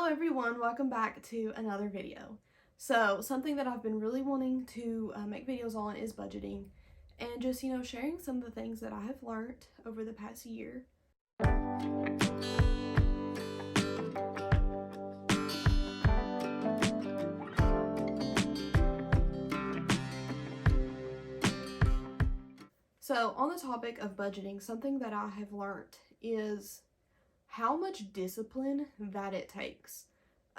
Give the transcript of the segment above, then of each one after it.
everyone, welcome back to another video. So something that I've been really wanting to make videos on is budgeting and just, sharing some of the things that I have learned over the past year. So on the topic of budgeting, something that I have learned is how much discipline that it takes.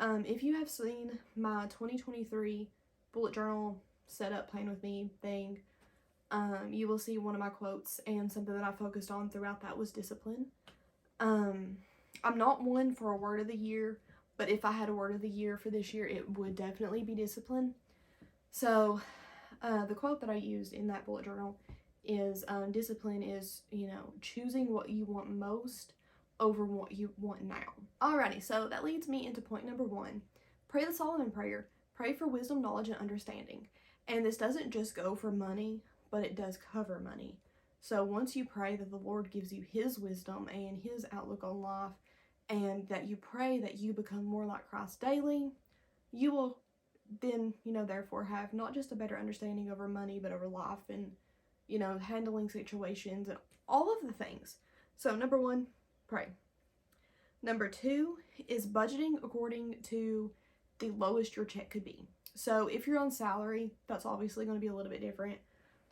If you have seen my 2023 bullet journal setup plan with me thing, you will see one of my quotes, and something that I focused on throughout that was discipline. I'm not one for a word of the year, but if I had a word of the year for this year, it would definitely be discipline. So the quote that I used in that bullet journal is discipline is, choosing what you want most over what you want now. Alrighty, so that leads me into point number 1. Pray the Solomon prayer. Pray for wisdom, knowledge, and understanding. And this doesn't just go for money, but it does cover money. So once you pray that the Lord gives you His wisdom and His outlook on life, and that you pray that you become more like Christ daily, you will then, therefore have not just a better understanding over money, but over life and, handling situations and all of the things. So number 1, pray. Number 2 is budgeting according to the lowest your check could be. So if you're on salary, that's obviously going to be a little bit different.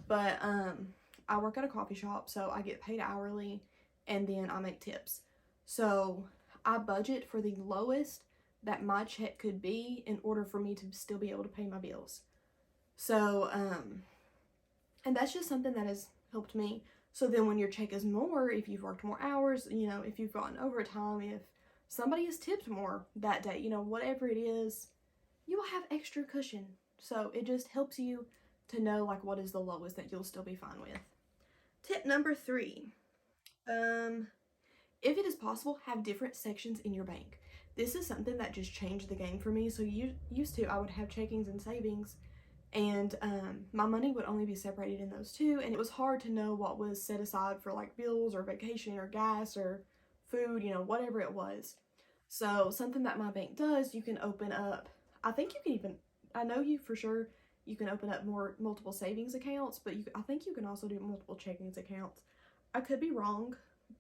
But I work at a coffee shop, so I get paid hourly, and then I make tips. So I budget for the lowest that my check could be in order for me to still be able to pay my bills. So, and that's just something that has helped me. So then when your check is more, if you've worked more hours, if you've gotten overtime, if somebody has tipped more that day, whatever it is, you will have extra cushion. So it just helps you to know like what is the lowest that you'll still be fine with. Tip number 3, if it is possible, have different sections in your bank. This is something that just changed the game for me. So used to, I would have checkings and savings, and my money would only be separated in those two, and it was hard to know what was set aside for like bills or vacation or gas or food, whatever it was. So something that my bank does, you can open up, I know you for sure, you can open up multiple savings accounts, but I think you can also do multiple checkings accounts. I could be wrong,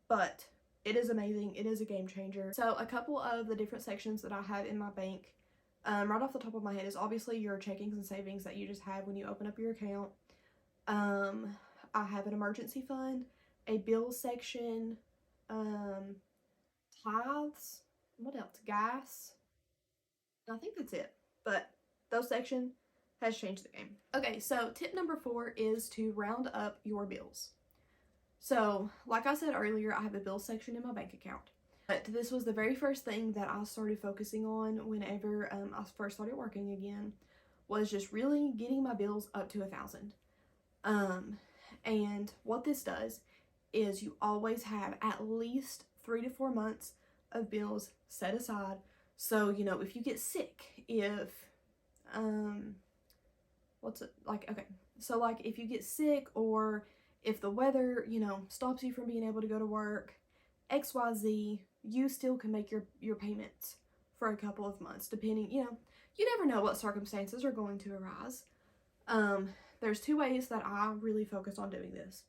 but it is amazing. It is a game changer. So a couple of the different sections that I have in my bank, right off the top of my head, is obviously your checkings and savings that you just have when you open up your account. I have an emergency fund, a bill section, tithes, what else? Gas. I think that's it. But those section has changed the game. Okay, so tip number 4 is to round up your bills. So, like I said earlier, I have a bill section in my bank account. But this was the very first thing that I started focusing on whenever I first started working again, was just really getting my bills up to 1,000. And what this does is you always have at least 3 to 4 months of bills set aside. So, if you get sick, if, if you get sick, or if the weather, stops you from being able to go to work, XYZ, you still can make your payments for a couple of months, depending, you never know what circumstances are going to arise. There's 2 ways that I really focus on doing this.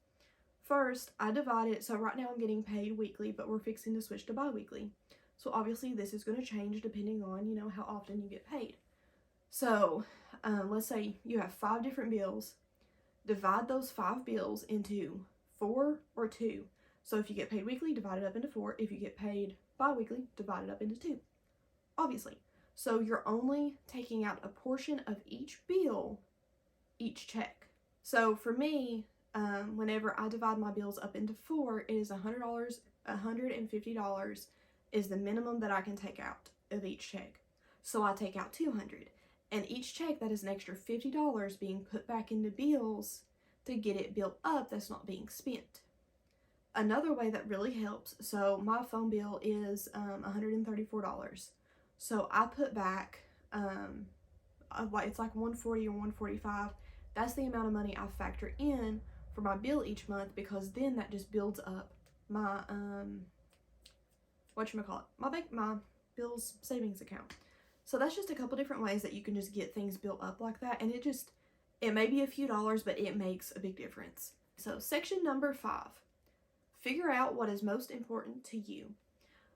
First, I divide it, so right now I'm getting paid weekly, but we're fixing to switch to bi-weekly. So obviously this is going to change depending on, how often you get paid. So let's say you have 5 different bills. Divide those 5 bills into 4 or 2. So if you get paid weekly, divide it up into 4. If you get paid bi-weekly, divide it up into 2. Obviously. So you're only taking out a portion of each bill, each check. So for me, whenever I divide my bills up into 4, it is $100, $150 is the minimum that I can take out of each check. So I take out $200. And each check, that is an extra $50 being put back into bills to get it built up that's not being spent. Another way that really helps, so my phone bill is $134. So I put back, it's like $140 or $145. That's the amount of money I factor in for my bill each month, because then that just builds up my, my Bill's savings account. So that's just a couple different ways that you can just get things built up like that, and it may be a few dollars, but it makes a big difference. So section number 5, figure out what is most important to you.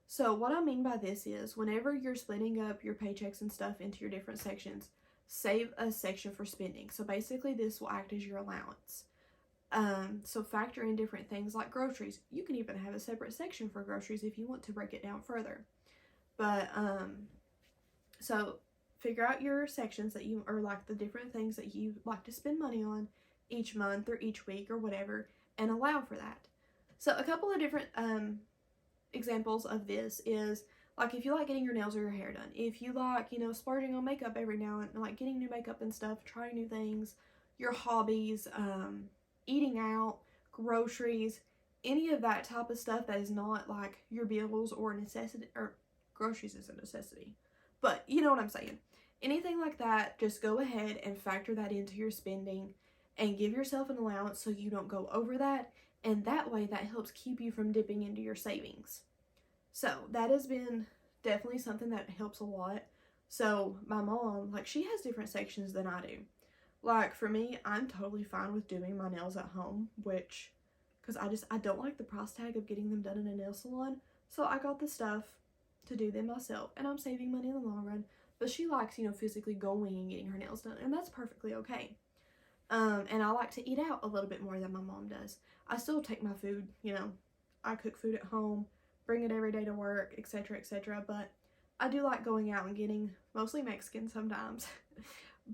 So what I mean by this is whenever you're splitting up your paychecks and stuff into your different sections, save a section for spending. So basically this will act as your allowance. So factor in different things like groceries. You can even have a separate section for groceries if you want to break it down further. But so figure out your sections that you, or like the different things that you like to spend money on each month or each week or whatever, and allow for that. So a couple of different examples of this is like if you like getting your nails or your hair done, if you like, you know, splurging on makeup every now and like getting new makeup and stuff, trying new things, your hobbies, eating out, groceries, any of that type of stuff that is not like your bills or necessity, or groceries is a necessity, but you know what I'm saying. Anything like that, just go ahead and factor that into your spending and give yourself an allowance so you don't go over that, and that way that helps keep you from dipping into your savings. So that has been definitely something that helps a lot. So my mom, like, she has different sections than I do. Like for me, I'm totally fine with doing my nails at home, which, because I don't like the price tag of getting them done in a nail salon, so I got the stuff to do them myself, and I'm saving money in the long run. But she likes, you know, physically going and getting her nails done, and that's perfectly okay. And I like to eat out a little bit more than my mom does. I still take my food, you know, I cook food at home, bring it every day to work, etc., etc., but I do like going out and getting mostly Mexican sometimes.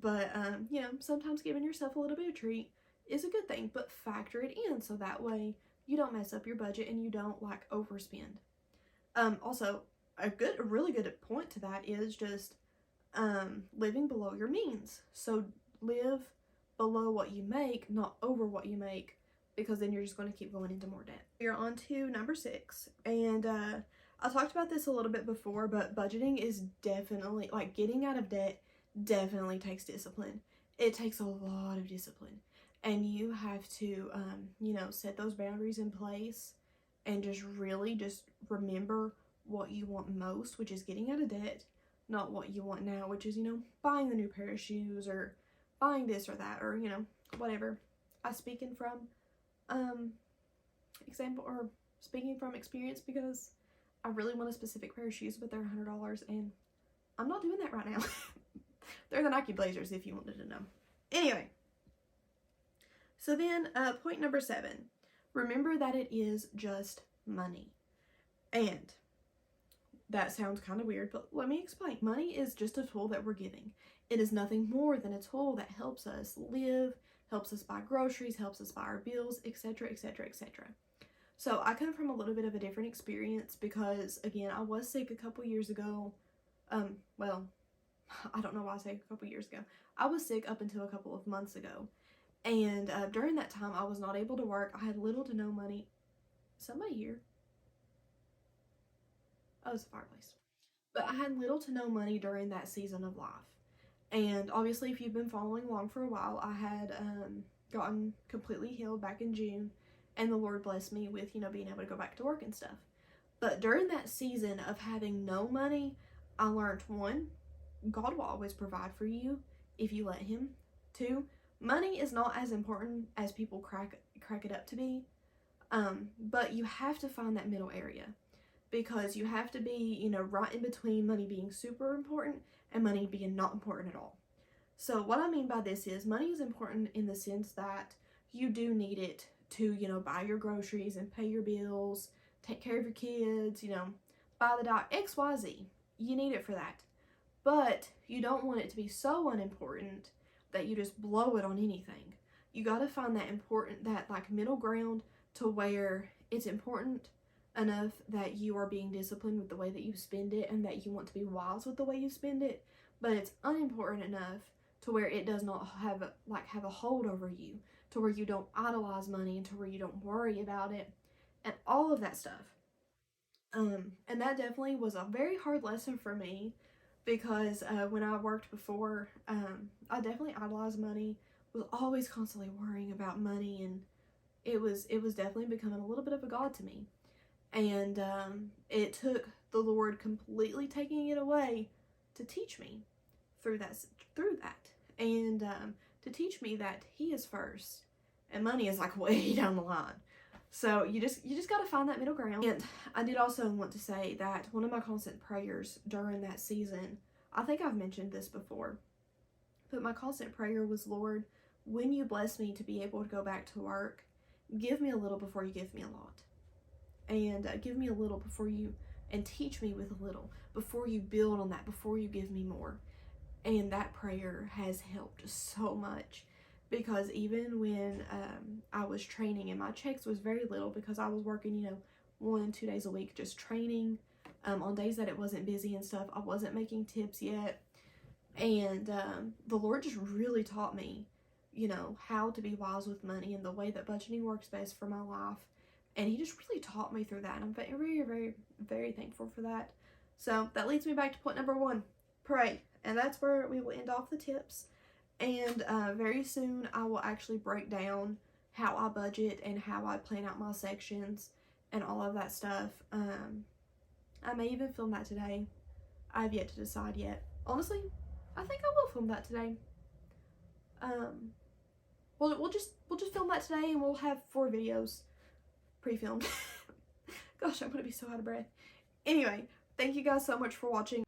But, you know, sometimes giving yourself a little bit of treat is a good thing, but factor it in so that way you don't mess up your budget and you don't, like, overspend. Also, a really good point to that is just living below your means. So live below what you make, not over what you make, because then you're just going to keep going into more debt. You're on to number 6, and I talked about this a little bit before, but budgeting is definitely, like, getting out of debt definitely takes discipline. It takes a lot of discipline, and you have to you know, set those boundaries in place and just really just remember what you want most, which is getting out of debt, not what you want now, which is, you know, buying the new pair of shoes or buying this or that, or, you know, whatever. I speaking from speaking from experience, because I really want a specific pair of shoes, but they're $100, and I'm not doing that right now. They're the Nike Blazers, if you wanted to know. Anyway, so then point number 7, remember that it is just money. And that sounds kind of weird, but let me explain. Money is just a tool that we're giving. It is nothing more than a tool that helps us live, helps us buy groceries, helps us buy our bills, etc., etc., etc. So I come from a little bit of a different experience because, again, I was sick a couple years ago. Well, I don't know why I say a couple years ago. I was sick up until a couple of months ago. And during that time, I was not able to work. I had little to no money. Somebody here? Oh, it's a fireplace. But I had little to no money during that season of life. And obviously, if you've been following along for a while, I had gotten completely healed back in June. And the Lord blessed me with, you know, being able to go back to work and stuff. But during that season of having no money, I learned, 1, God will always provide for you if you let Him. 2, money is not as important as people crack it up to be. But you have to find that middle area, because you have to be, you know, right in between money being super important and money being not important at all. So what I mean by this is money is important in the sense that you do need it to, you know, buy your groceries and pay your bills, take care of your kids, you know, buy the dog, XYZ. You need it for that. But you don't want it to be so unimportant that you just blow it on anything. You got to find that like middle ground to where it's important enough that you are being disciplined with the way that you spend it and that you want to be wise with the way you spend it, but it's unimportant enough to where it does not have a hold over you, to where you don't idolize money and to where you don't worry about it and all of that stuff. And that definitely was a very hard lesson for me, because when I worked before, I definitely idolized money, was always constantly worrying about money, and it was definitely becoming a little bit of a god to me. And it took the Lord completely taking it away to teach me through that, and to teach me that He is first, and money is like way down the line. So you just got to find that middle ground. And I did also want to say that one of my constant prayers during that season, I think I've mentioned this before, but my constant prayer was, Lord, when you bless me to be able to go back to work, give me a little before you give me a lot. And give me a little before you, and teach me with a little before you build on that, before you give me more. And that prayer has helped so much, because even when I was training and my checks was very little, because I was working, 1-2 days a week just training, on days that it wasn't busy and stuff, I wasn't making tips yet. And the Lord just really taught me, how to be wise with money and the way that budgeting works best for my life. And He just really taught me through that. And I'm very, very, very thankful for that. So that leads me back to point number 1, pray. And that's where we will end off the tips. And very soon I will actually break down how I budget and how I plan out my sections and all of that stuff. I may even film that today. I have yet to decide yet. Honestly, I think I will film that today. We'll just film that today, and we'll have 4 videos pre-filmed. Gosh, I'm gonna be so out of breath. Anyway, thank you guys so much for watching.